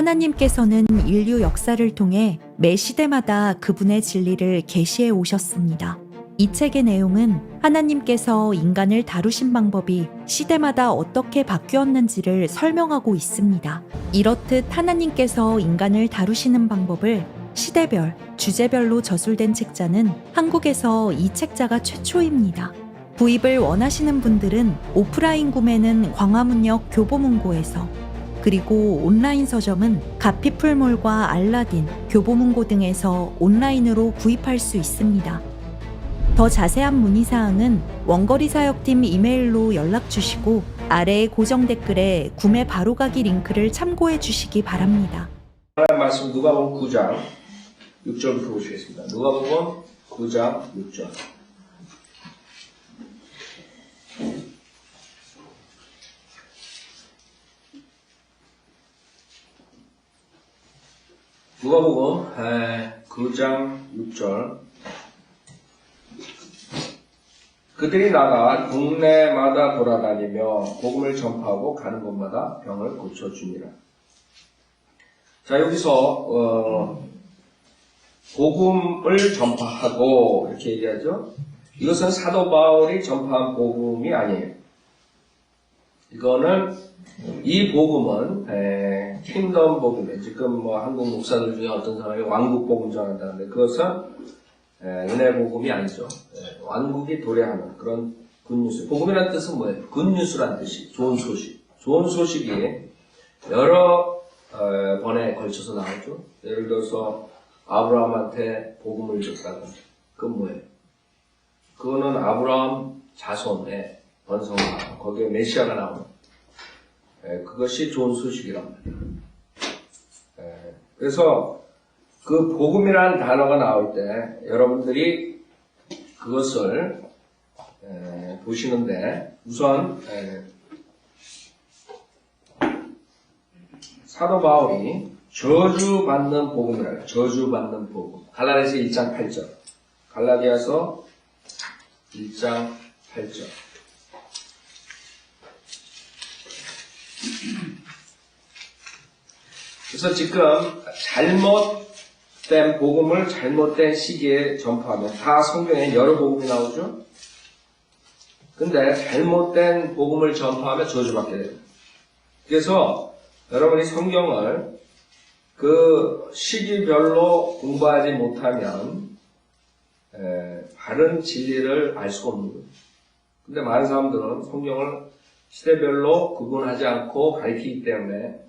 하나님께서는 인류 역사를 통해 매 시대마다 그분의 진리를 계시해 오셨습니다. 이 책의 내용은 하나님께서 인간을 다루신 방법이 시대마다 어떻게 바뀌었는지를 설명하고 있습니다. 이렇듯 하나님께서 인간을 다루시는 방법을 시대별, 주제별로 저술된 책자는 한국에서 이 책자가 최초입니다. 구입을 원하시는 분들은 오프라인 구매는 광화문역 교보문고에서, 그리고 온라인 서점은 가피풀몰과 알라딘, 교보문고 등에서 온라인으로 구입할 수 있습니다. 더 자세한 문의사항은 원거리 사역팀 이메일로 연락 주시고 아래의 고정 댓글에 구매 바로가기 링크를 참고해 주시기 바랍니다. 하나님 말씀 누가복음 9장 6절부터 보시겠습니다. 누가복음 9장 6절. 누가복음 9장 6절. 그들이 나가 동네마다 돌아다니며 복음을 전파하고 가는 곳마다 병을 고쳐주니라. 자, 여기서 복음을 전파하고 이렇게 얘기하죠. 이것은 사도 바울이 전파한 복음이 아니에요. 이거는 이 복음은 킹덤 복음이에요. 지금 뭐 한국 목사들 중에 어떤 사람이 왕국 복음 전한다는데 그것은 은혜 복음이 아니죠. 왕국이 도래하는 그런 굿뉴스. 복음이라는 뜻은 뭐예요? 굿뉴스란 뜻이 좋은 소식. 좋은 소식이 여러 번에 걸쳐서 나오죠. 예를 들어서 아브라함한테 복음을 줬다가 그건 뭐예요? 그거는 아브라함 자손의 번성과 거기에 메시아가 나오는 그것이 좋은 소식이란 말이에요. 그래서 그 복음이라는 단어가 나올 때 여러분들이 그것을 보시는데 우선 사도 바울이 저주받는 복음이라고 해요. 저주받는 복음. 갈라디아서 1장 8절. 갈라디아서 1장 8절. 그래서 지금 잘못된 복음을 잘못된 시기에 전파하면 다 성경에 여러 복음이 나오죠? 근데 잘못된 복음을 전파하면 저주받게 돼요. 그래서 여러분이 성경을 그 시기별로 공부하지 못하면 바른 진리를 알 수가 없는 거예요. 근데 많은 사람들은 성경을 시대별로 구분하지 않고 가르치기 때문에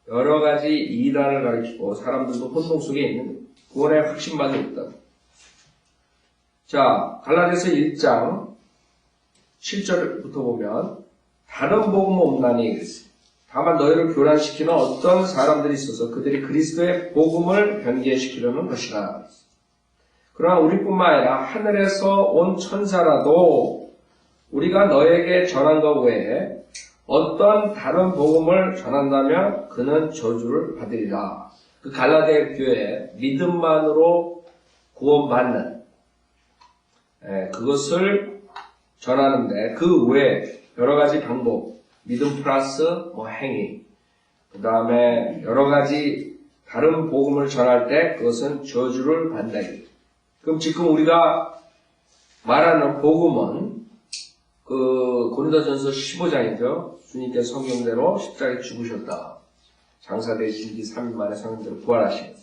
여러 가지 이단을 가르치고 사람들도 혼동 속에 있는 거예요. 구원의 확신만이 있다고. 자, 갈라디아서 1장 7절부터 보면 다른 복음은 없나니 그랬어요. 다만 너희를 교란시키는 어떤 사람들이 있어서 그들이 그리스도의 복음을 변개시키려는 것이라. 그러나 우리뿐만 아니라 하늘에서 온 천사라도 우리가 너에게 전한 것 외에 어떤 다른 복음을 전한다면 그는 저주를 받으리라. 그 갈라디아 교회에 믿음만으로 구원받는 그것을 전하는데 그 외에 여러 가지 방법, 믿음 플러스 행위, 그 다음에 여러 가지 다른 복음을 전할 때 그것은 저주를 받는다. 그럼 지금 우리가 말하는 복음은 그 고린도전서 15장이죠. 주님께서 성경대로 십자가에 죽으셨다. 장사되신 지 3일 만에 성경대로 부활하시면서.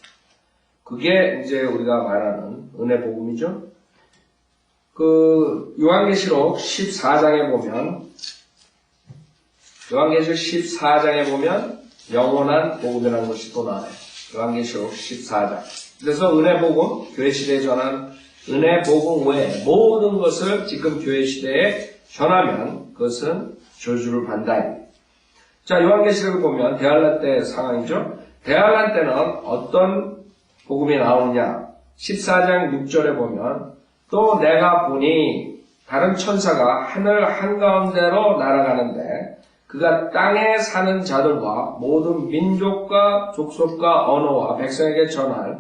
그게 이제 우리가 말하는 은혜 복음이죠. 그 요한계시록 14장에 보면 영원한 복음이라는 것이 또 나와요. 요한계시록 14장. 그래서 은혜 복음, 교회 시대에 전한 은혜 복음 외에 모든 것을 지금 교회 시대에 전하면 그것은 저주를 받는다. 자, 요한계시록을 보면 대환란 때 상황이죠. 대환란 때는 어떤 복음이 나오느냐. 14장 6절에 보면 또 내가 보니 다른 천사가 하늘 한가운데로 날아가는데 그가 땅에 사는 자들과 모든 민족과 족속과 언어와 백성에게 전할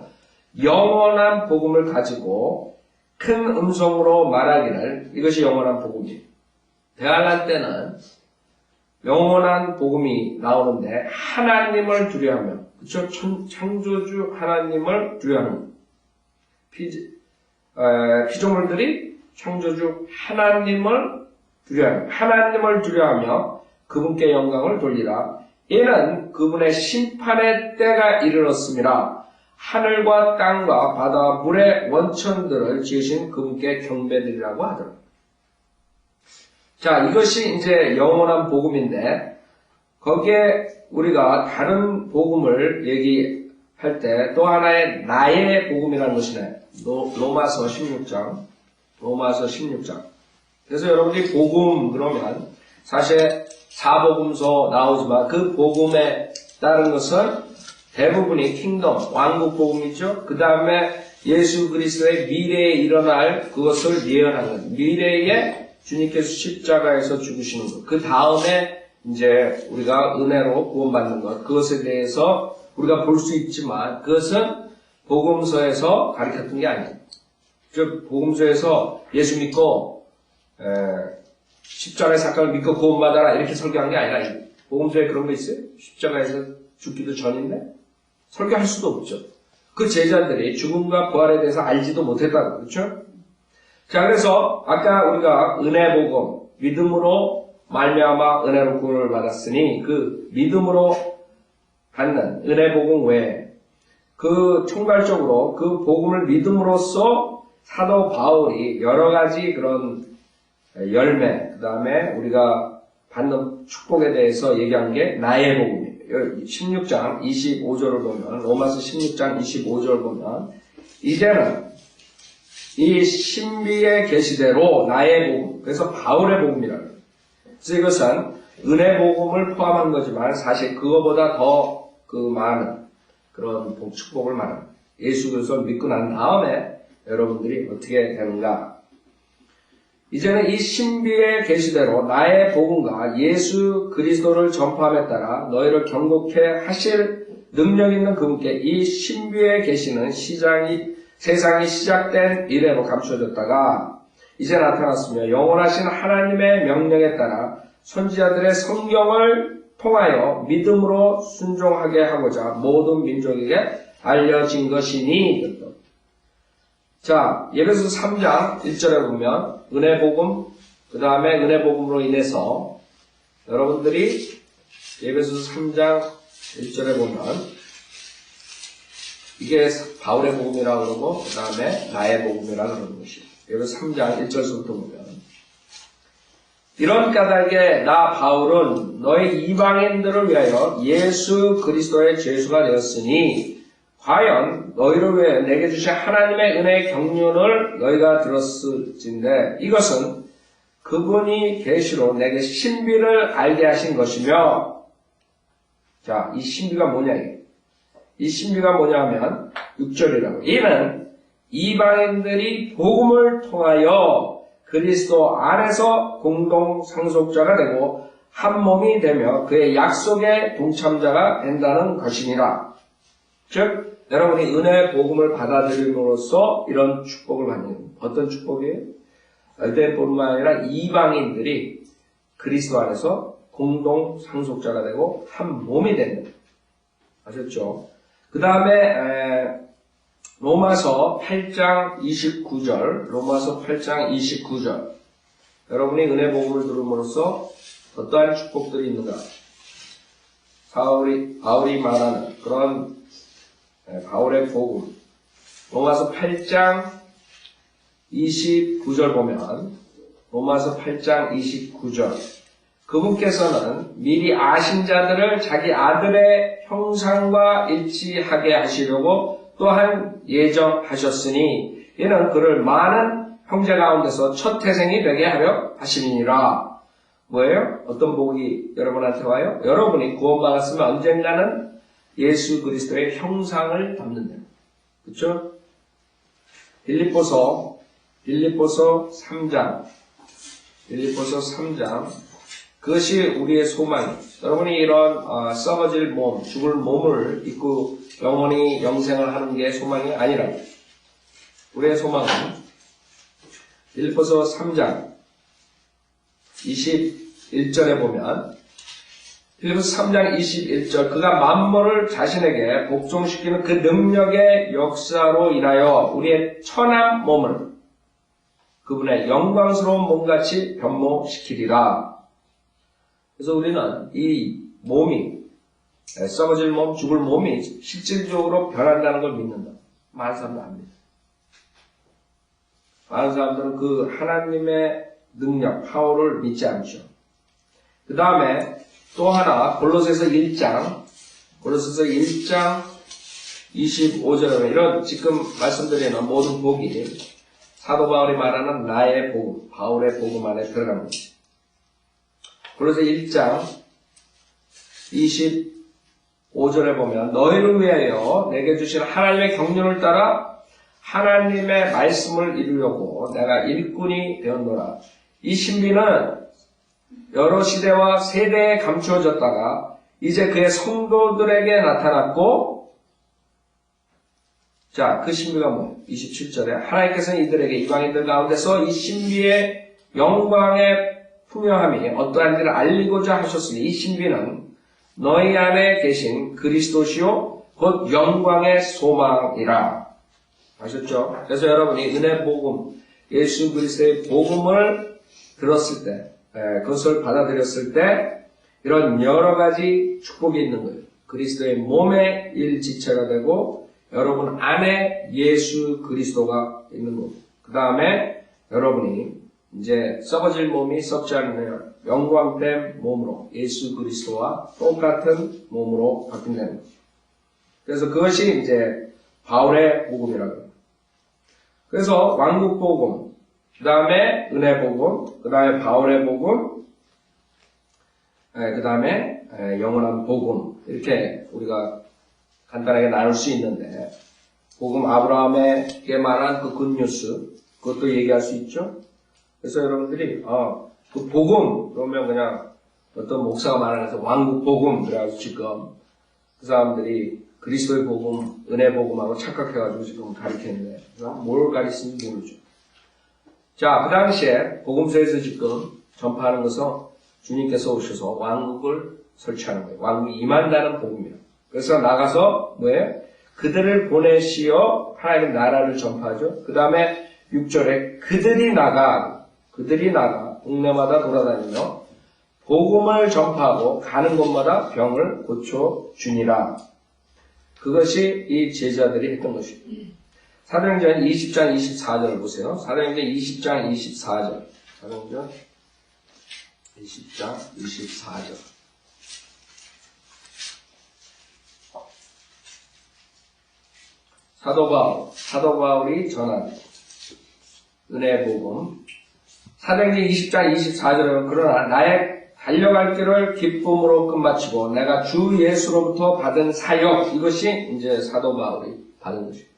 영원한 복음을 가지고 큰 음성으로 말하기를 이것이 영원한 복음이에요. 대환란 때는 영원한 복음이 나오는데 하나님을 두려워하며, 그쵸? 창조주 하나님을 두려워하는 피조물들이 창조주 하나님을 두려워하며 그분께 영광을 돌리라. 이는 그분의 심판의 때가 이르렀음이라. 하늘과 땅과 바다 물의 원천들을 지으신 그분께 경배드리라고 하더라. 자, 이것이 이제 영원한 복음인데, 거기에 우리가 다른 복음을 얘기할 때 또 하나의 나의 복음이라는 것이네. 로마서 16장. 그래서 여러분들이 복음 그러면 사실 사복음서 나오지만 그 복음에 따른 것은 대부분이 킹덤, 왕국 복음이죠. 그 다음에 예수 그리스도의 미래에 일어날 그것을 예언하는, 미래에 주님께서 십자가에서 죽으시는 것, 그 다음에 이제 우리가 은혜로 구원받는 것, 그것에 대해서 우리가 볼 수 있지만 그것은 복음서에서 가르쳤던 게 아니에요. 즉 복음서에서 예수 믿고 십자가의 사건을 믿고 구원받아라 이렇게 설교한 게 아니라, 복음서에 그런 거 있어요? 십자가에서 죽기도 전인데 설교할 수도 없죠. 그 제자들이 죽음과 부활에 대해서 알지도 못했다고, 그렇죠? 자, 그래서 아까 우리가 은혜 복음, 믿음으로 말미암아 은혜로 구원을 받았으니 그 믿음으로 받는 은혜 복음 외에 그 총괄적으로 그 복음을 믿음으로써 사도 바울이 여러 가지 그런 열매, 그 다음에 우리가 받는 축복에 대해서 얘기한 게 나의 복음이에요. 16장 25절을 보면, 로마서 16장 25절을 보면, 이제는 이 신비의 계시대로 나의 복음, 그래서 바울의 복음이라는 거예요. 그래서 이것은 은혜 복음을 포함한 거지만 사실 그거보다 더 그 많은 그런 축복을 말합니다. 예수 그리스도를 믿고 난 다음에 여러분들이 어떻게 되는가? 이제는 이 신비의 계시대로 나의 복음과 예수 그리스도를 전파함에 따라 너희를 경고케 하실 능력 있는 그분께 이 신비의 계시는 세상이 시작된 이래로 감춰졌다가 이제 나타났으며 영원하신 하나님의 명령에 따라 선지자들의 성경을 통하여 믿음으로 순종하게 하고자 모든 민족에게 알려진 것이니. 자, 에베소서 3장 1절에 보면 은혜 복음, 그 다음에 은혜 복음으로 인해서 여러분들이 에베소서 3장 1절에 보면 이게 바울의 복음이라고 그러고 그 다음에 나의 복음이라고 그러는 것이에요. 에베소서 3장 1절부터 보면 이런 까닭에 나 바울은 너희 이방인들을 위하여 예수 그리스도의 죄수가 되었으니 과연 너희를 위해 내게 주신 하나님의 은혜의 경륜을 너희가 들었을진데 이것은 그분이 계시로 내게 신비를 알게 하신 것이며, 자, 이 신비가 뭐냐 이게. 이 신비가 뭐냐 하면 6절이라고. 이는 이방인들이 복음을 통하여 그리스도 안에서 공동 상속자가 되고 한 몸이 되며 그의 약속의 동참자가 된다는 것이니라. 즉 여러분이 은혜의 복음을 받아들임으로써 이런 축복을 받는, 어떤 축복이에요? 유대인뿐만 아니라 이방인들이 그리스도 안에서 공동 상속자가 되고 한 몸이 된다. 아셨죠? 그 다음에 로마서 8장 29절, 여러분이 은혜 복음을 들음으로써 어떠한 축복들이 있는가? 바울이 말하는 그런 바울의 복음. 로마서 8장 29절 보면, 로마서 8장 29절. 그분께서는 미리 아신 자들을 자기 아들의 형상과 일치하게 하시려고 또한 예정하셨으니, 이는 그를 많은 형제 가운데서 첫 태생이 되게 하려 하심이니라. 뭐예요? 어떤 복이 여러분한테 와요? 여러분이 구원받았으면 언젠가는 예수 그리스도의 형상을 담는다. 그렇죠? 빌립보서 3장. 그것이 우리의 소망이에요. 여러분이 이런 썩어질 몸, 죽을 몸을 입고 영원히 영생을 하는 게 소망이 아니라 우리의 소망은 빌립보서 3장 21절에 보면 빌립보서 3장 21절 그가 만물을 자신에게 복종시키는 그 능력의 역사로 인하여 우리의 천한 몸을 그분의 영광스러운 몸같이 변모시키리라. 그래서 우리는 이 몸이 썩어질 몸, 죽을 몸이 실질적으로 변한다는 걸 믿는다. 많은 사람들 안 믿어요. 많은 사람들은 그 하나님의 능력, 파워를 믿지 않죠. 그 다음에 또 하나 골로새서 1장 25절에 이런 지금 말씀드리는 모든 복이 사도 바울이 말하는 나의 복음, 바울의 복음 안에 들어갑니다. 골로새 1장 25절에 보면 너희를 위하여 내게 주신 하나님의 경륜을 따라 하나님의 말씀을 이루려고 내가 일꾼이 되었노라. 이 신비는 여러 시대와 세대에 감추어졌다가 이제 그의 성도들에게 나타났고, 자, 그 신비가 뭐예요? 27절에 하나님께서는 이들에게 이방인들 가운데서 이 신비의 영광의 풍요함이 어떠한지를 알리고자 하셨으니 이 신비는 너희 안에 계신 그리스도시요 곧 영광의 소망이라. 아셨죠? 그래서 여러분이 은혜 복음, 예수 그리스도의 복음을 들었을 때, 그것을 받아들였을 때 이런 여러 가지 축복이 있는 거예요. 그리스도의 몸의 일지체가 되고 여러분 안에 예수 그리스도가 있는 거고, 그 다음에 여러분이 이제 썩어질 몸이 썩지 않는 영광된 몸으로 예수 그리스도와 똑같은 몸으로 바뀐다는 거죠. 그래서 그것이 이제 바울의 복음이라고 합니다. 그래서 왕국 복음, 그 다음에 은혜 복음, 그 다음에 바울의 복음, 그 다음에 영원한 복음, 이렇게 우리가 간단하게 나눌 수 있는데, 복음 아브라함에게 말한 그 굿뉴스, 그것도 얘기할 수 있죠. 그래서 여러분들이 그 복음 그러면 그냥 어떤 목사가 말하면서 왕국 복음 그래가지고 지금 그 사람들이 그리스도의 복음, 은혜 복음하고 착각해가지고 지금 가르치는데 뭘 가르치는지 모르죠. 자, 그 당시에 복음서에서 지금 전파하는 것은 주님께서 오셔서 왕국을 설치하는 거예요. 왕국이 임한다는 복음이에요. 그래서 나가서 뭐예요? 그들을 보내시어 하나님의 나라를 전파하죠. 그 다음에 6절에 그들이 나가 동네마다 돌아다니며 복음을 전파하고 가는 곳마다 병을 고쳐주니라. 그것이 이 제자들이 했던 것입니다. 사도행전 20장 24절을 보세요. 사도행전 20장 24절. 사도행전 20장 24절. 사도 바울이 전한 은혜 복음. 사도행전 20장 24절은 그러나 나의 달려갈 길을 기쁨으로 끝마치고 내가 주 예수로부터 받은 사역, 이것이 이제 사도 바울이 받은 것입니다.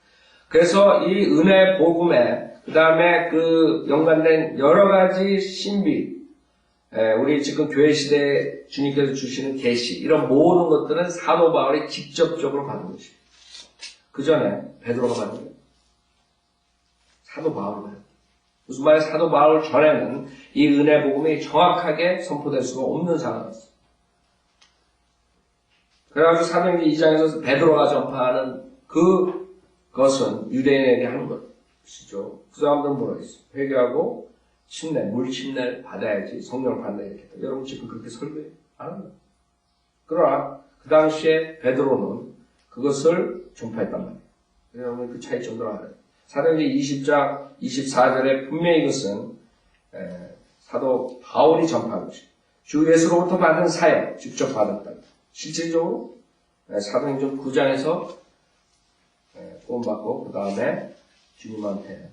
그래서 이 은혜 복음에 그 다음에 그 연관된 여러 가지 신비, 우리 지금 교회 시대에 주님께서 주시는 계시, 이런 모든 것들은 사도 바울이 직접적으로 받은 것입니다. 그 전에 베드로가 받은 거예요. 사도 바울이 받은 거예요. 무슨 말이에요? 사도 바울 전에는 이 은혜 복음이 정확하게 선포될 수가 없는 상황이었어요. 그래가지고 사도행전 2장에서 베드로가 전파하는 그것은 유대인에게 하는 것이죠. 그 사람들은 뭐라 했어요? 회개하고 침례, 물 침례를 받아야지 성령을 받는다 이렇게 했다. 여러분 지금 그렇게 설교해? 안 합니다. 그러나 그 당시에 베드로는 그것을 전파했단 말이에요. 여러분 그 차이점도 알아요. 사도행전 20장 24절에 분명히 이것은 사도 바울이 전파한 것입니다. 주 예수로부터 받은 사역, 직접 받았다. 실질적으로 사도행전 9장에서 구원받고 그 다음에 주님한테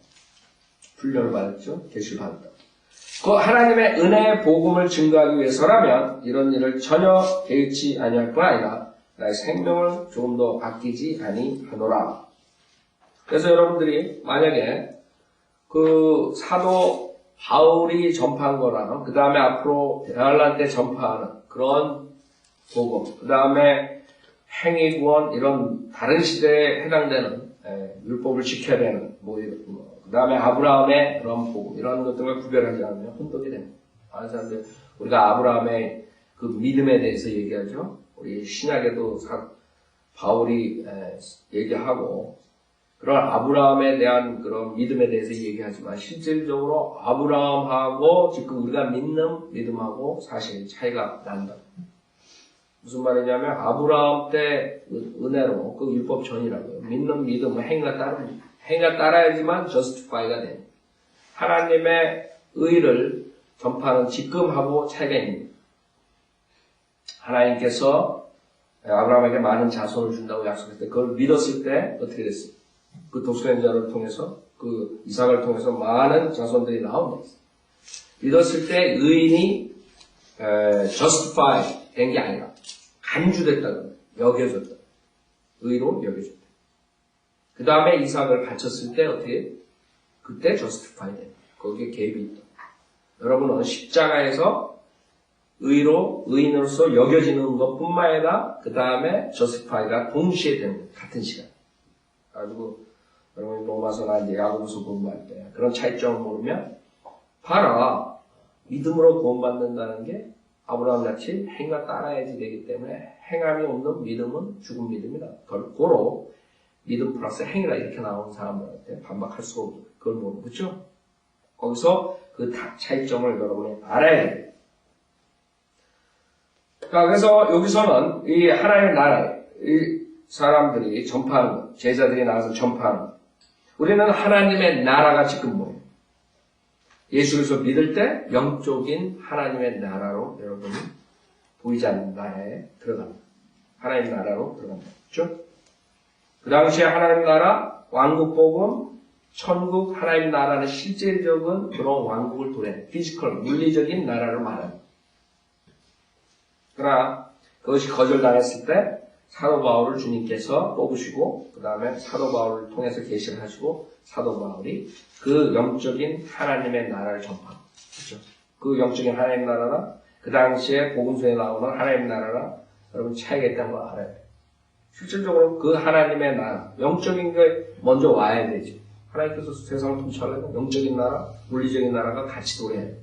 훈련을 받았죠. 계시를 받았다. 그 하나님의 은혜의 복음을 증거하기 위해서라면 이런 일을 전혀 개의치 아니할 뿐 아니라 나의 생명을 조금 더 아끼지 아니하노라. 그래서 여러분들이 만약에 그 사도 바울이 전파한 거랑 그 다음에 앞으로 대할란 때 전파하는 그런 복음, 그 다음에 행위구원 이런 다른 시대에 해당되는 율법을 지켜야 되는 그 다음에 아브라함의 그런 복음 이런 것들과 구별하지 않으면 혼돈이 됩니다. 많은 사람들 우리가 아브라함의 그 믿음에 대해서 얘기하죠. 우리 신약에도 바울이 얘기하고 그런 아브라함에 대한 그런 믿음에 대해서 얘기하지만 실질적으로 아브라함하고 지금 우리가 믿는 믿음하고 사실 차이가 난다. 무슨 말이냐면 아브라함 때 은혜로 그 율법 전이라고요. 믿는 믿음은 행위가 따라야지만 justify가 돼. 하나님의 의를 전파하는 직금하고 차이가 있습니다. 하나님께서 아브라함에게 많은 자손을 준다고 약속했을 때 그걸 믿었을 때 어떻게 됐어요? 그 독생자를 통해서 그 이삭을 통해서 많은 자손들이 나온다. 믿었을 때 의인이 justify 된 게 아니라 간주됐다고 여겨졌다. 의로 여겨졌다. 그 다음에 이삭을 바쳤을 때 어떻게? 그때 justify 된다. 거기에 갭이 있다. 여러분은 십자가에서 의인으로서 여겨지는 것뿐만 아니라 그 다음에 justify가 동시에 되는 거예요. 같은 시간. 가지고 여러분이 로마서나 이제 야고보서 공부할 때 그런 차이점을 모르면 봐라. 믿음으로 구원받는다는 게 아브라함 같이 행위가 따라야지 되기 때문에 행함이 없는 믿음은 죽은 믿음이다. 고로 믿음 플러스 행위라 이렇게 나오는 사람들한테 반박할 수가 없죠. 그걸 모르죠. 거기서 그 차이점을 여러분이 알아야 돼요. 그래서 여기서는 이 하나님의 나라에 이 사람들이 전파하는 것, 제자들이 나와서 전파하는 것. 우리는 하나님의 나라가 지금 뭐예요? 예수 그리스도 믿을 때 영적인 하나님의 나라로 여러분이 보이지 않는 나라에 들어갑니다. 하나님의 나라로 들어갑니다. 그렇죠? 그 당시에 하나님의 나라, 왕국 복음, 천국 하나님의 나라는 실질적인 그런 왕국을 도래, 피지컬, 물리적인 나라를 말합니다. 그러나 그것이 거절당했을 때 사도 바울을 주님께서 뽑으시고 그 다음에 사도 바울을 통해서 계시를 하시고 사도 바울이 그 영적인 하나님의 나라를 전파합니다. 그렇죠? 그 영적인 하나님의 나라나 그 당시에 복음서에 나오는 하나님의 나라나 여러분 차이가 있다는 걸 알아야 돼요. 실질적으로 그 하나님의 나라, 영적인 게 먼저 와야 되지. 하나님께서 세상을 통치하려면 영적인 나라, 물리적인 나라가 같이 도래해야 돼요.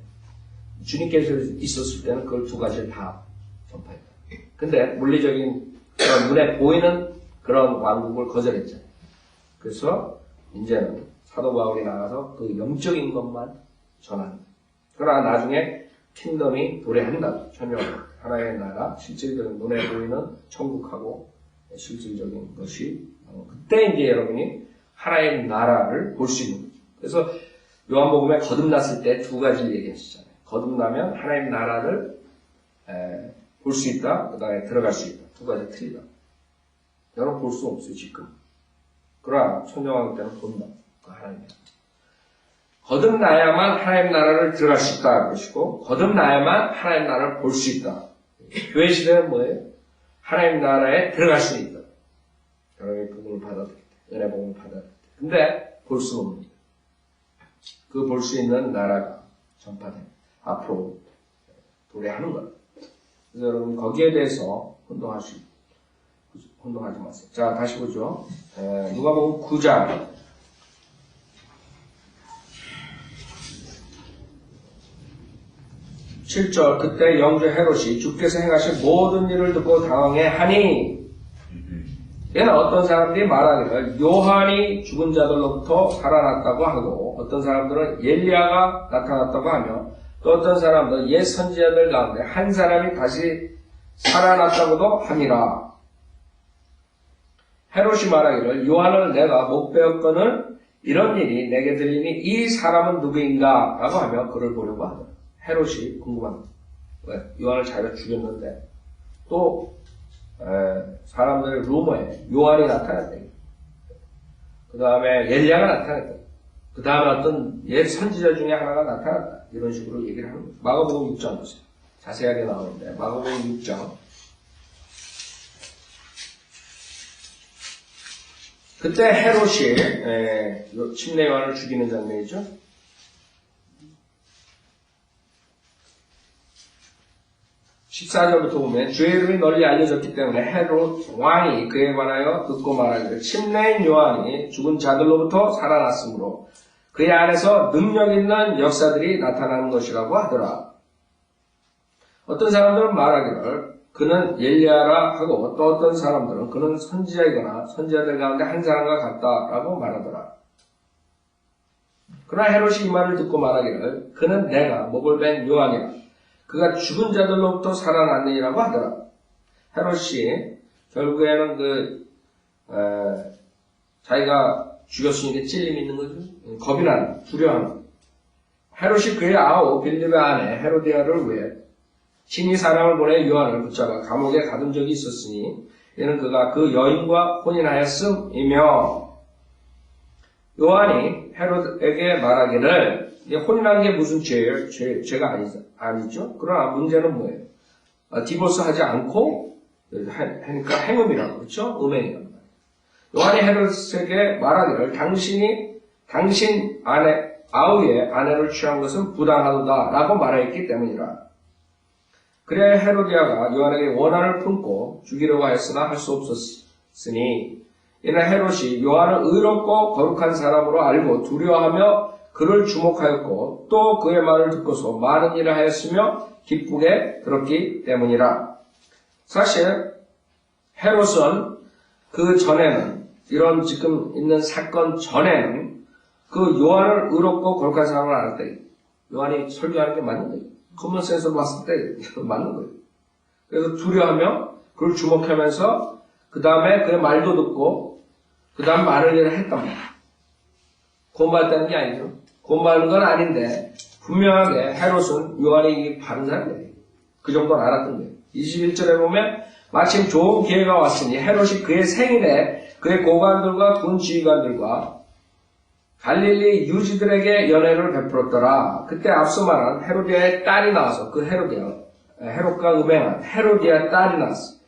주님께서 있었을 때는 그걸 두 가지를 다 전파했다. 근데 물리적인 그런 눈에 보이는 그런 왕국을 거절했잖아요. 그래서 이제는 사도 바울이 나가서 그 영적인 것만 전합니다. 그러나 나중에 킹덤이 도래한다. 전혀 하나의 나라, 실질적인 눈에 보이는 천국하고 실질적인 것이 그때 이제 여러분이 하나의 나라를 볼 수 있는 거죠. 그래서 요한복음에 거듭났을 때 두 가지를 얘기하시잖아요. 거듭나면 하나님 나라를 볼 수 있다. 그 다음에 들어갈 수 있다. 두 가지 틀리다. 여러분 볼 수 없어요, 지금. 그러나 천정왕국 때는 본다. 그 하나님. 거듭나야만 하나님 나라를 들어갈 수 있다. 그것이고, 거듭나야만 하나님 나라를 볼 수 있다. 교회 시대는 뭐예요? 하나님 나라에 들어갈 수 있다. 여러분이 복음을 받아들일 때, 은혜 복음을 받아들일 때. 근데 볼 수는 없습니다. 그 볼 수 있는 나라가 전파됩니다. 앞으로 도래하는 것. 그래서 여러분 거기에 대해서 혼동하지 마세요. 자, 다시 보죠. 누가복음 9장 7절. 그때 영주 헤롯이 주께서 행하신 모든 일을 듣고 당황해 하니, 얘는 어떤 사람들이 말하기를 요한이 죽은 자들로부터 살아났다고 하고, 어떤 사람들은 엘리야가 나타났다고 하며, 또 어떤 사람들은 옛 선지자들 가운데 한 사람이 다시 살아났다고도 함이라. 헤롯이 말하기를 요한을 내가 못 배웠거늘 이런 일이 내게 들리니 이 사람은 누구인가? 라고 하며 그를 보려고 하더라. 헤롯이 궁금합니다. 왜? 요한을 자기가 죽였는데 또 사람들의 루머에 요한이 나타났다. 그 다음에 엘리야가 나타났다. 그 다음에 어떤 옛 선지자 중에 하나가 나타났다. 이런 식으로 얘기를 하는 거예요. 마가복음 6장 보세요. 자세하게 나오는데 마가복음 6장. 그때 헤롯이 침례 요한을 죽이는 장면이죠. 14절부터 보면 주의 이름이 널리 알려졌기 때문에 헤롯 왕이 그에 관하여 듣고 말하기를 침례인 요한이 죽은 자들로부터 살아났으므로 그의 안에서 능력 있는 역사들이 나타나는 것이라고 하더라. 어떤 사람들은 말하기를 그는 엘리야라 하고 또 어떤 사람들은 그는 선지자이거나 선지자들 가운데 한 사람과 같다라고 말하더라. 그러나 헤롯이 이 말을 듣고 말하기를 그는 내가 목을 벤 요한이라 그가 죽은 자들로부터 살아났느니라고 하더라. 헤롯이 결국에는 자기가 죽였으니까 찔림이 있는 거죠. 겁이 나는, 두려워하는. 헤롯이 그의 아우 빌립의 아내 헤로디아를 위해 친히 사람을 보내 요한을 붙잡아 감옥에 가둔 적이 있었으니 이는 그가 그 여인과 혼인하였음이며 요한이 헤롯에게 말하기를 혼인한 게 무슨 죄예요? 죄가 아니죠. 그러나 문제는 뭐예요? 디보스 하지 않고 하니까 행음이라고 그렇죠? 음행이라고. 요한이 헤롯에게 말하기를 당신 아우의 아내를 취한 것은 부당하도다 라고 말했기 때문이라. 그래 헤로디아가 요한에게 원한을 품고 죽이려고 하였으나 할 수 없었으니 이는 헤롯이 요한을 의롭고 거룩한 사람으로 알고 두려워하며 그를 주목하였고 또 그의 말을 듣고서 많은 일을 하였으며 기쁘게 들었기 때문이라. 사실 헤롯은 그 전에는 이런 지금 있는 사건 전에는 그 요한을 의롭고 거룩한 사람을 알 때 요한이 설교하는 게 맞는 거예요. 커먼 센스로 봤을 때 맞는 거예요. 그래서 두려워하며 그를 주목하면서 그 다음에 그의 말도 듣고 그 다음 많은 일을 했단 말이에요. 고마웠다는 게 아니죠. 고마운 건 아닌데 분명하게 헤롯은 요한이 바른 사람이에요. 그 정도는 알았던 거예요. 21절에 보면 마침 좋은 기회가 왔으니 헤롯이 그의 생일에 그의 고관들과 군 지휘관들과 갈릴리 유지들에게 연회를 베풀었더라. 그때 앞서 말한 헤로디아의 딸이 나와서 그 헤롯과 음행한 헤로디아의 딸이 나왔어.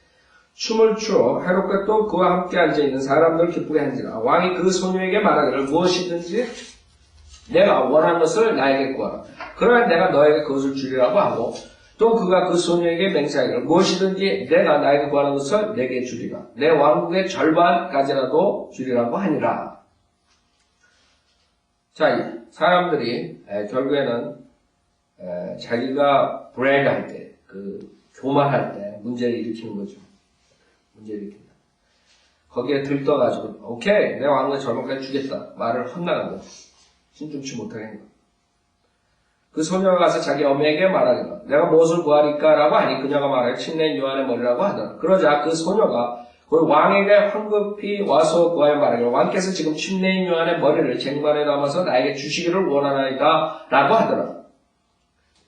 춤을 추어 헤롯과 또 그와 함께 앉아있는 사람들을 기쁘게 한지라. 왕이 그 소녀에게 말하기를 무엇이든지 내가 원하는 것을 나에게 구하라. 그러면 내가 너에게 그것을 주리라고 하고 또 그가 그 소녀에게 맹세하기를 무엇이든지 내가 나에게 구하는 것을 내게 주리라. 내 왕국의 절반까지라도 주리라고 하니라. 자, 사람들이 결국에는 자기가 브레이드 할 때, 교만할 때 문제를 일으키는 거죠. 문제를 일으킨다. 거기에 들떠가지고 오케이, 내 왕국의 절반까지 주겠다. 말을 헛나간 거죠. 신중치 못하게 한 거죠. 그 소녀가 가서 자기 어머니에게 말하기를 내가 무엇을 구하리까? 라고 하니 그녀가 말하여 침례인 요한의 머리라고 하더라. 그러자 그 소녀가 그 왕에게 황급히 와서 구하여 말하기를 왕께서 지금 침례인 요한의 머리를 쟁반에 담아서 나에게 주시기를 원하나이다 라고 하더라.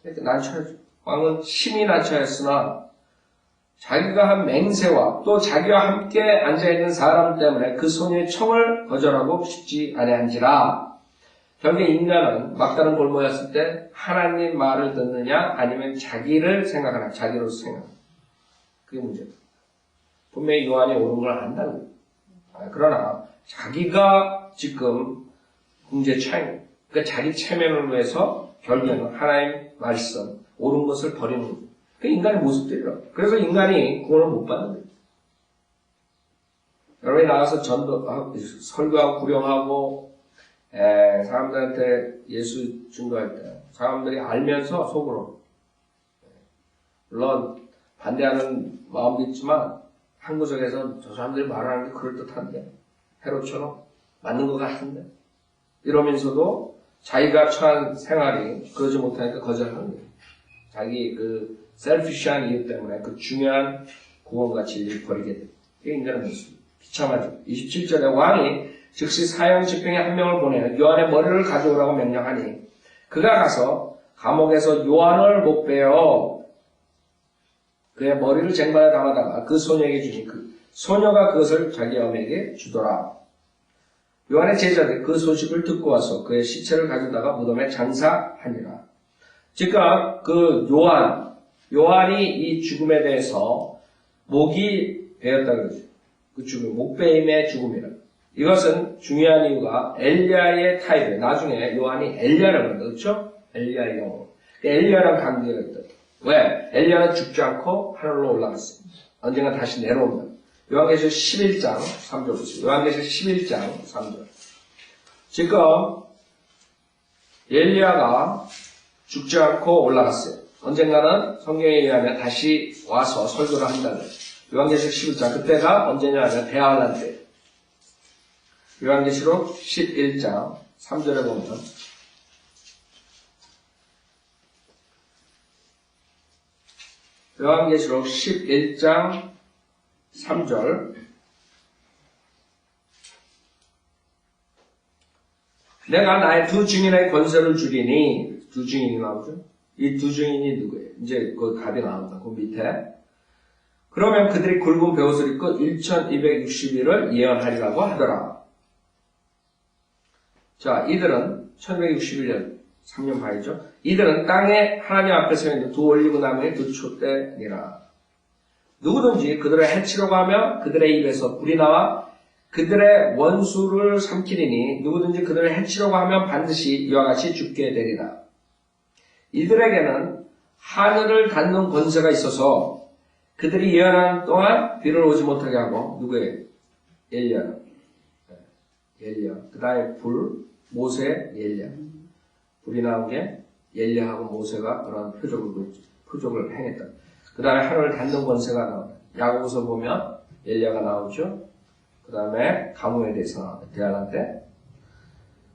이렇게 난처하죠. 왕은 심히 난처했으나 자기가 한 맹세와 또 자기와 함께 앉아있는 사람 때문에 그 소녀의 청을 거절하고 싶지 아니한지라. 결국 인간은 막다른 골모였을 때 하나님 말을 듣느냐 아니면 자기를 생각하나 자기로서 생각하나. 그게 문제다. 분명히 요한이 옳은 걸 안다는 거예요. 그러나 자기가 지금 문제 차이는 그러니까 자기 체면을 위해서 결국에는 하나님 말씀 옳은 것을 버리는 거예요. 그게 인간의 모습들이라고. 그래서 인간이 구원을 못 받는 거예요. 여러분이 나가서 설교하고 구령하고 사람들한테 예수 증거할 때 사람들이 알면서 속으로 물론 반대하는 마음도 있지만 한 구석에서 저 사람들이 말하는 게 그럴듯한데 헤롯처럼 맞는 것 같은데 이러면서도 자기가 처한 생활이 그러지 못하니까 거절하는 거예요. 자기 셀피시한 이유 때문에 그 중요한 구원과 진리를 버리게 돼요. 이게 인간의 모습. 비참하죠. 27절에 왕이 즉시 사형 집행에 한 명을 보내 요한의 머리를 가져오라고 명령하니 그가 가서 감옥에서 요한을 못 베어 그의 머리를 쟁반에 담아다가 그 소녀에게 주니 그 소녀가 그것을 자기 어머니에게 주더라. 요한의 제자들이 그 소식을 듣고 와서 그의 시체를 가져다가 무덤에 장사하니라. 지금 그 요한이 이 죽음에 대해서 목이 베었다 그러죠. 그 죽음, 목베임의 죽음이라. 이것은 중요한 이유가 엘리야의 타입이에요. 나중에 요한이 엘리야라고 한다. 그렇죠? 엘리야의 영어. 엘리야랑 관계가 있다. 왜? 엘리야는 죽지 않고 하늘로 올라갔어요. 언젠가 다시 내려온다. 요한계시록 11장 3절 보세요. 요한계시록 11장 3절. 지금 엘리야가 죽지 않고 올라갔어요. 언젠가는 성경에 의하면 다시 와서 설교를 한다는 요한계시록 11장 그때가 언제냐 하면 대환란 때 요한계시록 11장 3절에 보면 요한계시록 11장 3절 내가 나의 두 증인의 권세를 주리니 두 증인이 나오죠. 이 두 증인이 누구예요? 이제 그 답이 나온다. 그 밑에 그러면 그들이 굵은 베옷을 입고 1260일을 예언하리라고 하더라. 자, 이들은 1261년 3년 반이죠. 이들은 땅에 하나님 앞에 서 있는 두 올리브 나무의 두 촛대니라. 누구든지 그들을 해치려고 하면 그들의 입에서 불이 나와 그들의 원수를 삼키리니 누구든지 그들을 해치려고 하면 반드시 이와 같이 죽게 되리라. 이들에게는 하늘을 닫는 권세가 있어서 그들이 예언하는 동안 비를 오지 못하게 하고 누구예요? 엘리야. 그 다음에 불, 모세, 엘리야. 불이 나온 게 엘리야하고 모세가 그런 표적을 행했다. 그 다음에 하늘을 닫는 권세가 나온다. 야고보서 보면 엘리야가 나오죠. 그 다음에 가뭄에 대해서 나온다. 대환란 때.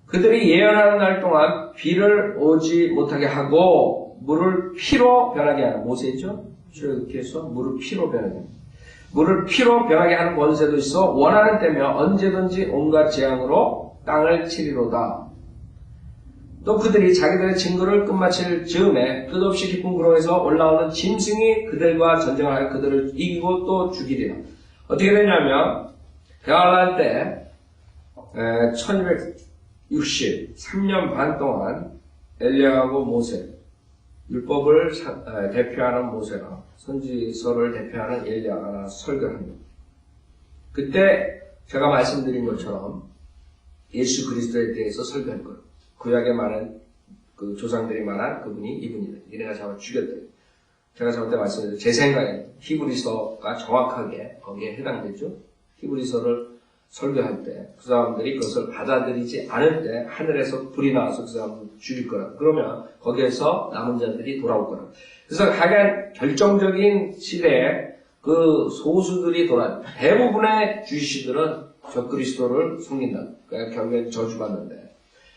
그들이 예언하는 날 동안 비를 오지 못하게 하고 물을 피로 변하게 하는 모세죠. 출애굽기에서 물을 피로 변하게 하는. 물을 피로 변하게 하는 권세도 있어 원하는 때면 언제든지 온갖 재앙으로 땅을 치리로다. 또 그들이 자기들의 증거를 끝마칠 즈음에 끝없이 깊은 구렁에서 올라오는 짐승이 그들과 전쟁하여 그들을 이기고 또 죽이리라. 어떻게 되냐면 대환란 때 1263년 반 동안 엘리야하고 모세 율법을 대표하는 모세가 선지서를 대표하는 엘리야가 나와서 설교합니다. 그때 제가 말씀드린 것처럼 예수 그리스도에 대해서 설교할 거예요. 구약에 많은 그 조상들이 말한 그분이 이분이다. 니네가 잡아 죽였다. 제가 저번 때 말씀드린 제 생각에 히브리서가 정확하게 거기에 해당되죠. 히브리서를 설교할 때 그 사람들이 그것을 받아들이지 않을 때 하늘에서 불이 나와서 그 사람을 죽일 거라. 그러면 거기에서 남은 자들이 돌아올 거라. 그래서 가장 결정적인 시대에 그 소수들이 대부분의 주시들은 적그리스도를 숨긴다. 그러니까 결국엔 저주받는데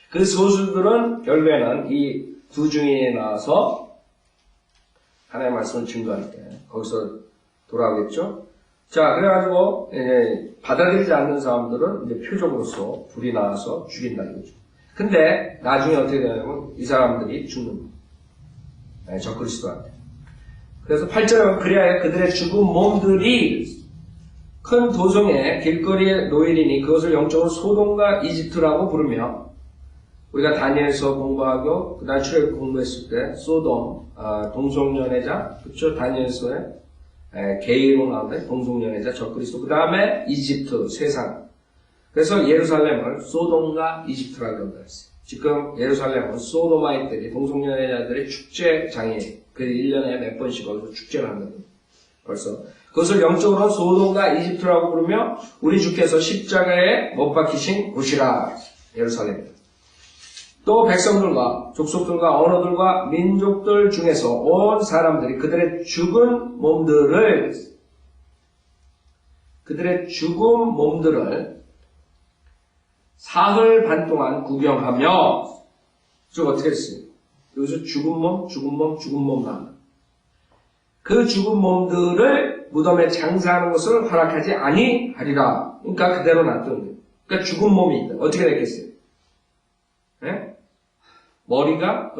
그 소수들은 결국에는 이 두 증인이 나와서 하나님의 말씀을 증거할 때 거기서 돌아오겠죠. 자, 그래가지고, 받아들이지 않는 사람들은 이제 표적으로서 불이 나와서 죽인다는 거죠. 근데, 나중에 어떻게 되냐면, 이 사람들이 죽는 거예요. 적그리스도한테. 그래서 8절에 그리하여 그들의 죽은 몸들이 큰 도성의 길거리에 놓이리니 그것을 영적으로 소돔과 이집트라고 부르며, 우리가 다니엘서 공부하고, 그 다음에 출애굽 공부했을 때, 소돔, 동성연애자, 그쵸? 다니엘서에 게이로 나오는데 동성연애자 적그리스도 그 다음에 이집트 세상 그래서 예루살렘을 소돔과 이집트라고 한다했어요. 지금 예루살렘은 소도마이트들이 동성연애자들의 축제장이에요. 그 1년에 몇 번씩 거기서 축제를 한다는 거예요. 벌써 그것을 영적으로는 소돔과 이집트라고 부르며 우리 주께서 십자가에 못 박히신 곳이라 예루살렘입니다. 또 백성들과 족속들과 언어들과 민족들 중에서 온 사람들이 그들의 죽은 몸들을 사흘 반 동안 구경하며 즉 어떻게 했어요? 여기서 죽은 몸 나온다. 그 죽은 몸들을 무덤에 장사하는 것을 허락하지 아니하리라. 그러니까 그대로 놔두는 거예요. 그러니까 죽은 몸이 있다. 어떻게 됐겠어요? 네? 머리가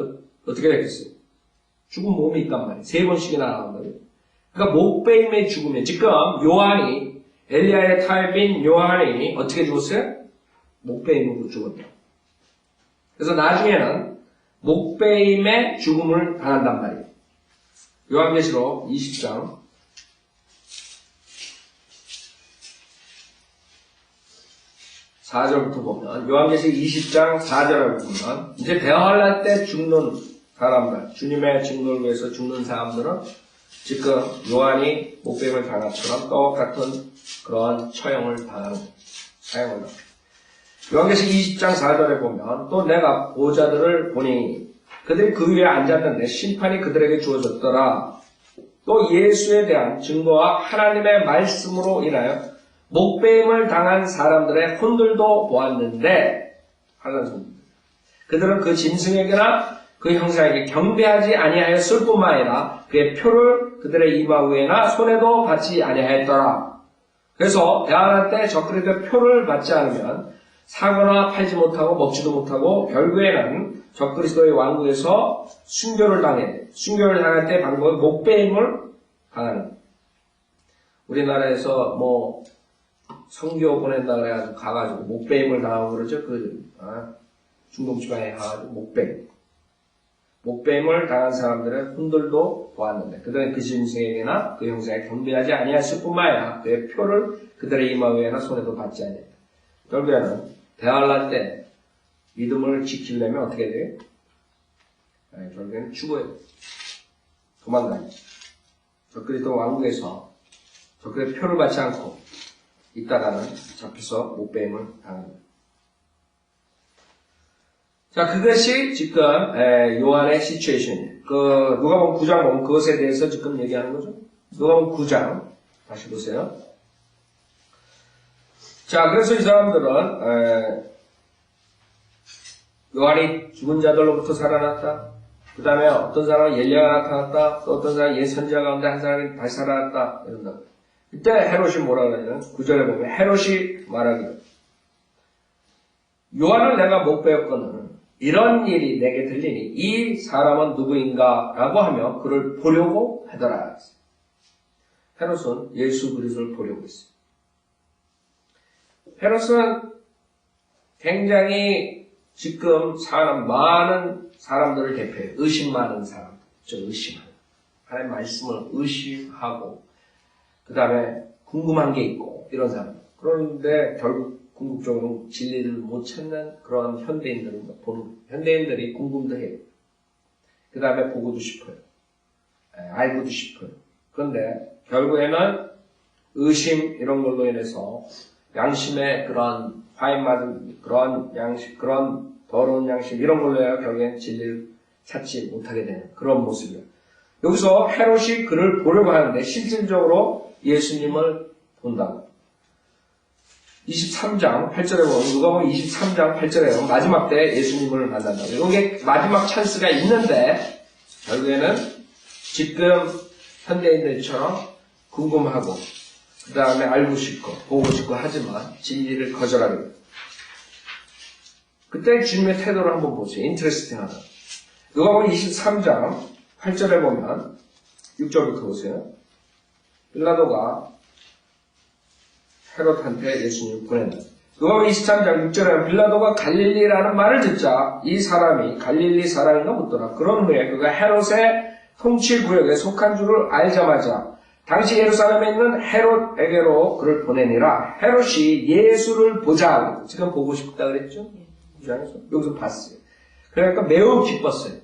어떻게 됐겠어요? 죽은 몸이 있단 말이에요. 3번씩이나 나온다고요. 그러니까 목베임의 죽음이에요. 지금 요한이 엘리야의 탈빈 요한이 어떻게 죽었어요? 목베임으로 죽었대요. 그래서 나중에는 목베임의 죽음을 당한단 말이에요. 요한계시록 20장 4절부터 보면 요한계시록 20장 4절을 보면 이제 대환란 때 죽는 사람들 주님의 증거를 위해서 죽는 사람들은 지금 요한이 목베임을 당한 것처럼 똑같은 그런 처형을 당하는 사형을 당합니다. 요한계시록 20장 4절에 보면 또 내가 보좌들을 보니 그들이 그 위에 앉았는데 심판이 그들에게 주어졌더라. 또 예수에 대한 증거와 하나님의 말씀으로 인하여 목배임을 당한 사람들의 혼들도 보았는데 그들은 그 짐승에게나 그 형상에게 경배하지 아니하였을 뿐만 아니라 그의 표를 그들의 이마 위에나 손에도 받지 아니하였더라. 그래서 대환란 때 적그리스도의 표를 받지 않으면 사거나 팔지 못하고 먹지도 못하고 결국에는 적그리스도의 왕국에서 순교를 당할 때 방법은 목배임을 당하는. 우리나라에서 뭐 선교 보낸다 그래가지고 가가지고 목배임을 당하고 그러죠. 중동지방에 가가지고 목배임을 당한 사람들의 흔들도 보았는데 그들은 그 짐승에게나 그 형상에 경배하지 아니하였을 뿐만 아니라 그의 표를 그들의 이마 위에나 손에도 받지 아니했다. 결국에는 대환란 때 믿음을 지키려면 어떻게 돼요? 결국에는 죽어요. 도망가요. 적그리스도 왕국에서 적그리스도 표를 받지 않고 있다가는 잡혀서 목배임을 당합니다. 자, 그것이 지금 요한의 시츄에이션이에요. 누가복음 9장 보면 그것에 대해서 지금 얘기하는 거죠. 누가복음 9장 다시 보세요. 자, 그래서 이 사람들은 요한이 죽은 자들로부터 살아났다. 그 다음에 어떤 사람은 엘리야가 나타났다. 또 어떤 사람은 옛 선지자 가운데 한 사람이 다시 살아났다. 이런다. 이때 헤롯이 뭐라 그러냐면 9절에 보면 헤롯이 말하기를 요한을 내가 못 배웠거늘 이런 일이 내게 들리니 이 사람은 누구인가 라고 하며 그를 보려고 하더라. 헤롯은 예수 그리스도를 보려고 했어요. 헤롯은 굉장히 지금 많은 사람들을 대표해요. 의심 많은 사람들. 의심하는. 하나님의 말씀을 의심하고 그 다음에 궁금한 게 있고 이런 사람. 그런데 결국 궁극적으로 진리를 못 찾는 그런 현대인들이 궁금도 해요. 그 다음에 보고도 싶어요. 알고도 싶어요. 그런데 결국에는 의심 이런 걸로 인해서 양심의 그런 화인맞은 그런 양심, 그런 더러운 양심 이런 걸로 해야 결국엔 진리를 찾지 못하게 되는 그런 모습이에요. 여기서 헤롯이 그를 보려고 하는데 실질적으로 예수님을 본다고. 23장 8절에 보면 누가복음 23장 8절에 보면 마지막 때 예수님을 만난다고. 이게 마지막 찬스가 있는데 결국에는 지금 현대인들처럼 궁금하고 그 다음에 알고 싶고 보고 싶고 하지만 진리를 거절하게 돼요. 그때 주님의 태도를 한번 보세요. 인트레스팅하다. 누가복음 23장 8절에 보면 6절부터 보세요. 빌라도가 헤롯한테 예수님을 보낸다. 누가복음 23장 6절에 빌라도가 갈릴리라는 말을 듣자 이 사람이 갈릴리 사람인가 묻더라. 그런 후에 그가 헤롯의 통치 구역에 속한 줄을 알자마자 당시 예루살렘에 있는 헤롯에게로 그를 보내니라. 헤롯이 예수를 보자. 지금 보고 싶다 그랬죠? 여기서 봤어요. 그러니까 매우 기뻤어요.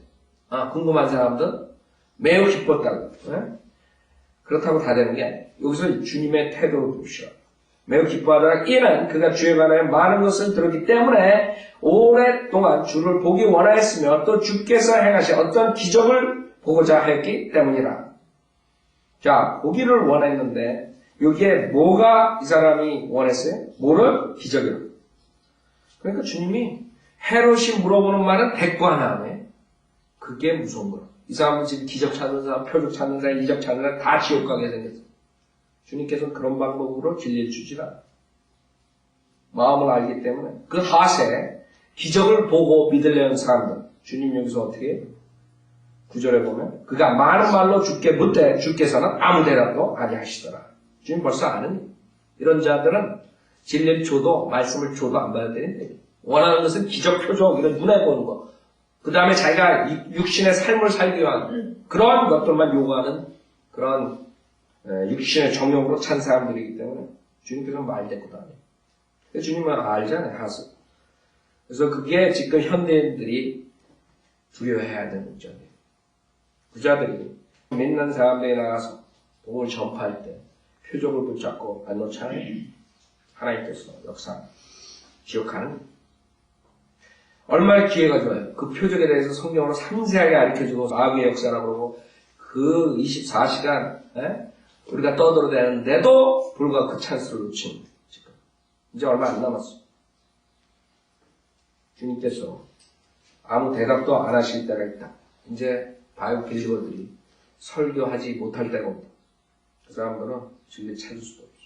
궁금한 사람들 매우 기뻤다고. 네? 그렇다고 다 되는 게 아니에요. 여기서 주님의 태도를 보시라. 매우 기뻐하다가 이는 그가 주에 관하여 많은 것을 들었기 때문에 오랫동안 주를 보기 원하였으며 또 주께서 행하신 어떤 기적을 보고자 하였기 때문이라. 자, 보기를 원했는데 여기에 뭐가 이 사람이 원했어요? 뭐를? 기적이라고. 그러니까 주님이 헤롯이 물어보는 말은 대꾸 하나 하네. 그게 무서운 거야. 이 사람은 지금 기적 찾는 사람, 표적 찾는 사람, 이적 찾는 사람 다 지옥 가게 생겼어. 주님께서는 그런 방법으로 진리를 주질 않아. 마음을 알기 때문에 그 하세, 기적을 보고 믿으려는 사람들, 주님 여기서 어떻게 해요? 9절에 보면 그가 많은 말로 주께 묻되 주께서는 아무 대답도 아니하시더라. 주님 벌써 아는 이런 자들은 진리를 줘도 말씀을 줘도 안 받아들인대. 원하는 것은 기적, 표적 이런 눈에 보는 거. 그 다음에 자기가 육신의 삶을 살기 위한 그런 것들만 요구하는 그런 육신의 정욕으로 찬 사람들이기 때문에 주님께서는 말 대꾸도 안 해요. 주님은 알잖아요. 하수. 그래서 그게 지금 현대인들이 두려워해야 되는 문제예요. 부자들이 믿는 사람들이 나가서 복음을 전파할 때 표적을 붙잡고 안 놓잖아요. 하나님께서 역사 기억하는. 얼마나 기회가 좋아요. 그 표적에 대해서 성경으로 상세하게 가르쳐주고 마귀의 역사라고 그러고 그 24시간 우리가 떠들어대는데도 불과 그 찬스를 놓친 지금 이제 얼마 안 남았어. 주님께서 아무 대답도 안 하실 때가 있다. 이제 바이오 빌리버들이 설교하지 못할 때가 온다. 그 사람들은 진리 찾을 수도 없어.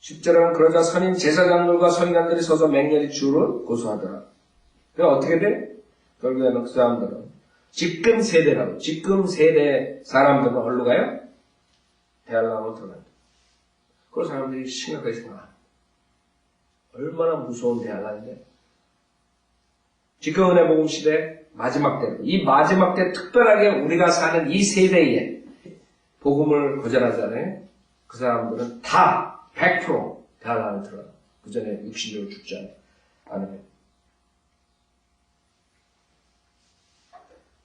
10절은 그러자 선임 제사장들과 서기관들이 서서 맹렬히 주를 고소하더라. 그럼 어떻게 돼? 결국에는 그 사람들은 지금 세대 사람들은 어디로 가요? 대할람으로 들어간다. 그 사람들이 심각하게 생각합니다. 얼마나 무서운 대할람인데. 지금 은혜 복음 시대 마지막 때, 이 마지막 때 특별하게 우리가 사는 이 세대에 복음을 거절하잖아요. 그 사람들은 다 100% 대할람에 들어가. 그 전에 육신적으로 죽지 않으면.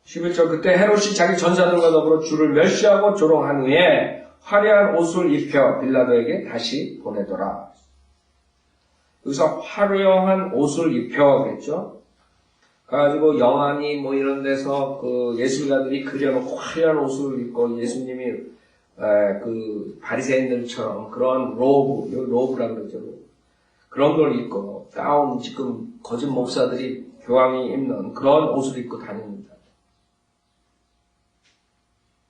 11절 그때 헤롯이 자기 전사들과 더불어 주를 멸시하고 조롱한 후에 화려한 옷을 입혀 빌라도에게 다시 보내더라. 여기서 화려한 옷을 입혀 그랬죠. 그래가지고 영안이 뭐 이런 데서 그 예술가들이 그려놓고 화려한 옷을 입고 예수님이 그 바리새인들처럼 그런 로브라고 그러죠. 그런 걸 입고 가운 지금 거짓 목사들이 교황이 입는 그런 옷을 입고 다닙니다.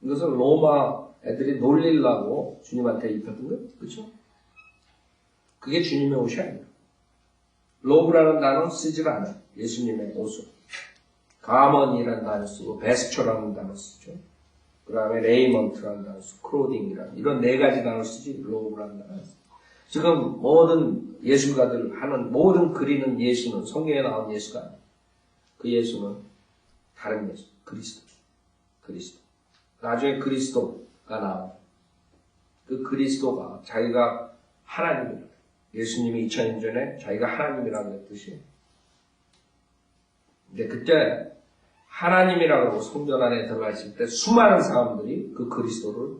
이것은 로마 애들이 놀리려고 주님한테 입혔던 거예요. 그렇죠? 그게 주님의 옷이 아니에요. 로브라는 단어 쓰지가 않아요. 예수님의 옷을. 가먼이라는 단어 쓰고 베스처라는 단어 쓰죠. 그 다음에 레이먼트라는 단어 쓰고 크로딩이라는 이런 네 가지 단어를 쓰지 로브라는 단어 쓰고. 지금 모든 예술가들 하는 모든 그리는 예수는 성경에 나온 예수가 아니에요. 그 예수는 다른 예수. 그리스도. 나중에 그리스도가 나와요. 그 그리스도가 자기가 하나님이라고. 예수님이 2000년 전에 자기가 하나님이라고 했듯이. 근데 그때 하나님이라고 성전 안에 들어가 있을 때 수많은 사람들이 그 그리스도를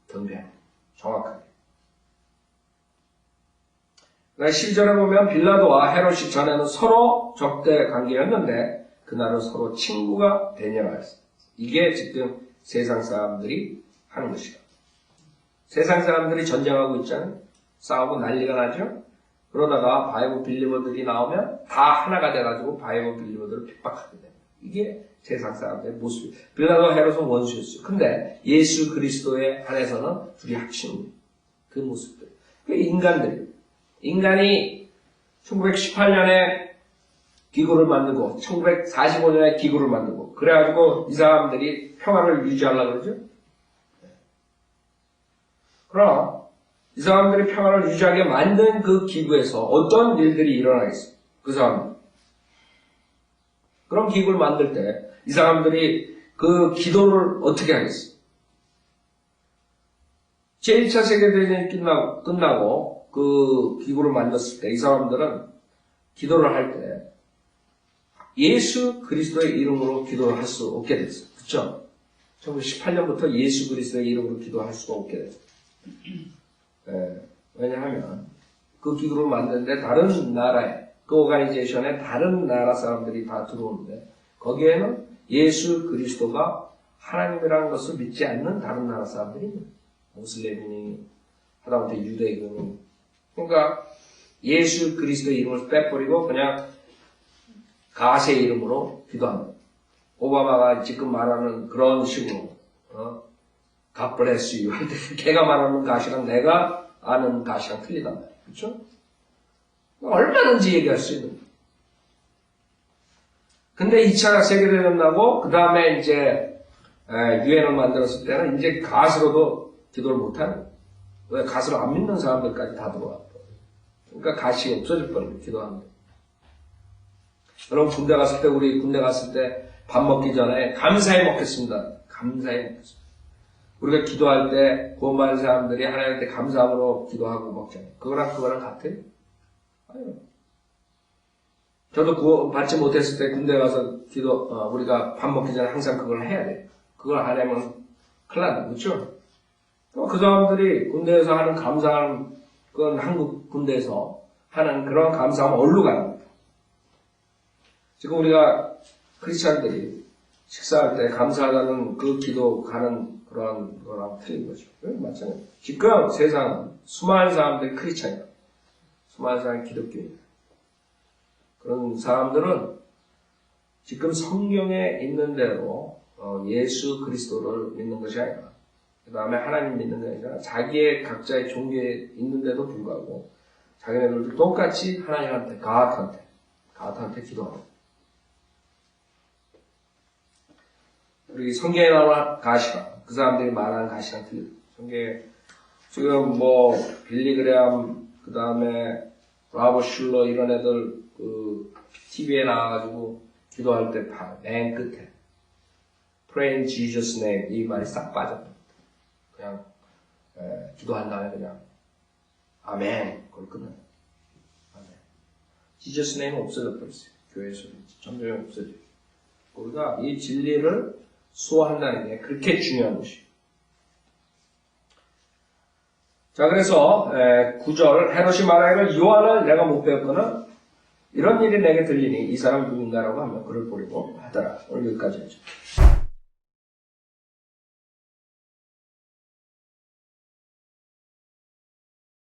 경배해요. 정확하게. 그러니까 실전에 보면 빌라도와 헤롯이 전에는 서로 적대 관계였는데 그날은 서로 친구가 되냐고 했어요. 이게 지금 세상 사람들이 하는 것이다. 세상 사람들이 전쟁하고 있잖아요. 싸우고 난리가 나죠. 그러다가 바이블 빌리버들이 나오면 다 하나가 돼가지고 바이블 빌리버들을 핍박하게 됩니다. 이게 세상 사람들의 모습이에요. 빌라도 헤롯은 원수였어요. 근데 예수 그리스도에 한해서는 둘이 합치는 그 모습들. 그 인간이 1918년에 기구를 만들고 1945년에 기구를 만들고 그래가지고 이 사람들이 평화를 유지하려고 그러죠. 그러나 이 사람들이 평화를 유지하게 만든 그 기구에서 어떤 일들이 일어나겠어요? 그 사람들. 그런 기구를 만들 때 이 사람들이 그 기도를 어떻게 하겠어요? 제1차 세계대전이 끝나고 그 기구를 만들었을 때 이 사람들은 기도를 할 때 예수 그리스도의 이름으로 기도를 할 수 없게 됐어요. 그렇죠? 1918년부터 예수 그리스도의 이름으로 기도할 수가 없게 됐어요. 왜냐하면 그 기구를 만드는데 다른 나라에 그 오가니제이션에 다른 나라 사람들이 다 들어오는데 거기에는 예수 그리스도가 하나님이라는 것을 믿지 않는 다른 나라 사람들이 있는 모슬렘이니 하다못해 유대인이 그러니까 예수 그리스도의 이름을 빼버리고 그냥 가세의 이름으로 기도합니다. 오바마가 지금 말하는 그런 식으로 God bless you 할 때 걔가 말하는 가시랑 내가 아는 가시랑 틀리단 말이에요. 그렇죠? 얼마든지 얘기할 수 있는 거예요. 근데 2차 세계대전 나고 그 다음에 이제 유엔을 만들었을 때는 이제 가시로도 기도를 못하는 거예요. 왜? 가시를 안 믿는 사람들까지 다 들어왔고 그러니까 가시가 없어질 뻔해요. 기도하는데. 여러분 우리 군대 갔을 때 밥 먹기 전에 감사히 먹겠습니다. 감사히 먹겠습니다. 우리가 기도할 때 구원받은 사람들이 하나님한테 감사함으로 기도하고 먹잖아요. 그거랑 같아요? 아니요. 저도 구원받지 못했을 때 군대 가서 우리가 밥 먹기 전에 항상 그걸 해야 돼요. 그걸 안 하면 큰일 난다. 그렇죠? 그 사람들이 군대에서 하는 감사함, 그건 한국 군대에서 하는 그런 감사함은 어디로 가는 거예요? 지금 우리가 크리스찬들이 식사할 때 감사하다는 그 기도 가는 그런 거랑 틀린 거죠. 마찬가지예요. 지금 세상은 수많은 사람들이 크리스찬이에요. 수많은 사람이 기독교인이에요. 그런 사람들은 지금 성경에 있는 대로 예수 그리스도를 믿는 것이 아니라 그 다음에 하나님 믿는 게 아니라 자기의 각자의 종교에 있는데도 불구하고 자기네들도 똑같이 하나님한테 가앗한테 기도하고 우리 성경에 나오는 가시랑 그 사람들이 말하는 가시랑 틀려요. 성경에 지금 뭐 빌리그램 그 다음에 라버 슐러 이런 애들 그 TV에 나와가지고 기도할 때 맨 끝에 Pray in Jesus' name 이 말이 싹 빠졌다. 그냥 기도한 다음에 그냥 아멘 그걸 끝나요. 아멘. Jesus' name 없어져 버렸어요. 교회에서 점점 없어져요. 우리가 이 진리를 수호한다는 게 그렇게 중요한 것이에요. 자, 그래서 9절 헤롯이 말하기를 요한을 내가 못 배웠거나 이런 일이 내게 들리니 이 사람이 누군가라고 하면 그를 보려고 하더라. 오늘 여기까지 하죠.